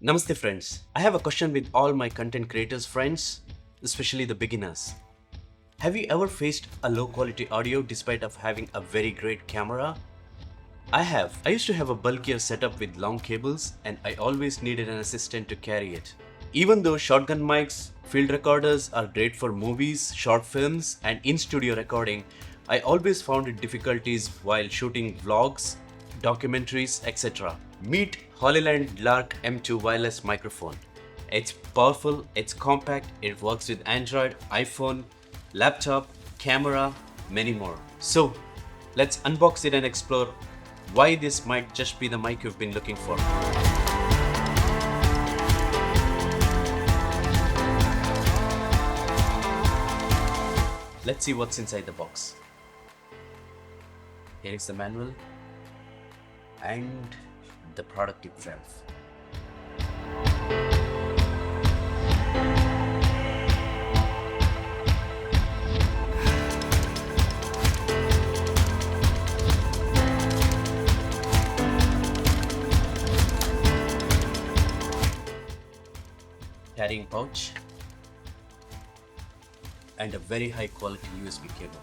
Namaste friends. I have a question with all my content creators friends, especially the beginners. Have you ever faced a low quality audio despite of having a very great camera? I have. I used to have a bulkier setup with long cables and I always needed an assistant to carry it. Even though shotgun mics, field recorders are great for movies, short films and in-studio recording, I always found it difficulties while shooting vlogs, documentaries, etc. Meet Hollyland Lark M2 wireless microphone. It's powerful, it's compact, it works with Android, iPhone, laptop, camera, many more. So let's unbox it and explore why this might just be the mic you've been looking for. Let's see what's inside the box. Here is the manual and the product itself. Carrying pouch and a very high quality USB cable.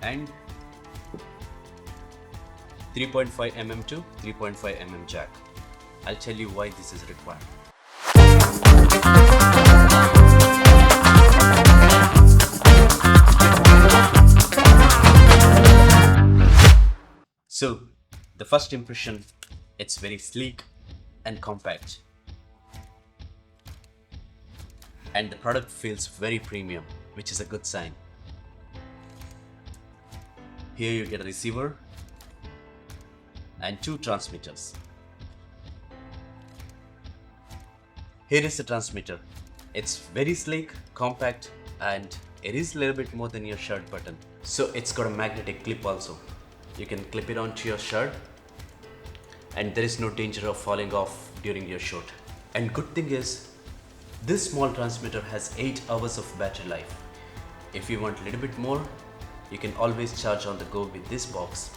And 3.5 mm to 3.5 mm jack. I'll tell you why this is required. So, the first impression, it's very sleek and compact. And the product feels very premium, which is a good sign. Here you get a receiver and two transmitters. Here is the transmitter. It's very sleek, compact, and it is a little bit more than your shirt button. So it's got a magnetic clip also. You can clip it onto your shirt and there is no danger of falling off during your shoot. And good thing is, this small transmitter has 8 hours of battery life. If you want a little bit more, you can always charge on the go with this box,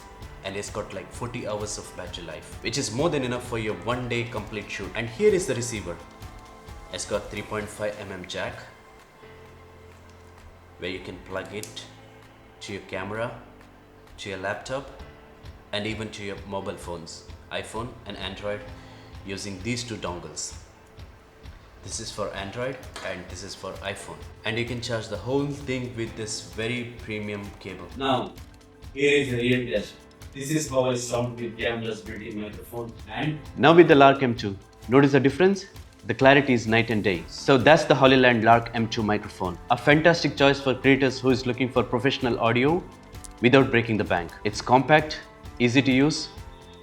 and it's got like 40 hours of battery life, which is more than enough for your one-day complete shoot. And here is the receiver. It's got 3.5 mm jack where you can plug it to your camera, to your laptop, and even to your mobile phones, iPhone and Android, using these two dongles. This is for Android and this is for iPhone. And you can charge the whole thing with this very premium cable. Now, here is the real test. This is how I sound with camera's built-in microphone and now with the Lark M2, notice the difference? The clarity is night and day. So that's the Hollyland Lark M2 microphone. A fantastic choice for creators who is looking for professional audio without breaking the bank. It's compact, easy to use,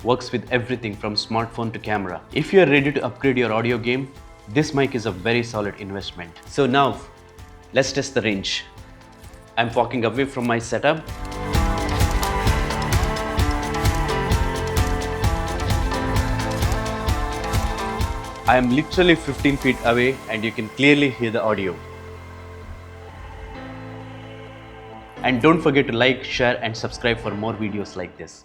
works with everything from smartphone to camera. If you are ready to upgrade your audio game, this mic is a very solid investment. So now, let's test the range. I'm walking away from my setup. I am literally 15 feet away and you can clearly hear the audio. And don't forget to like, share and subscribe for more videos like this.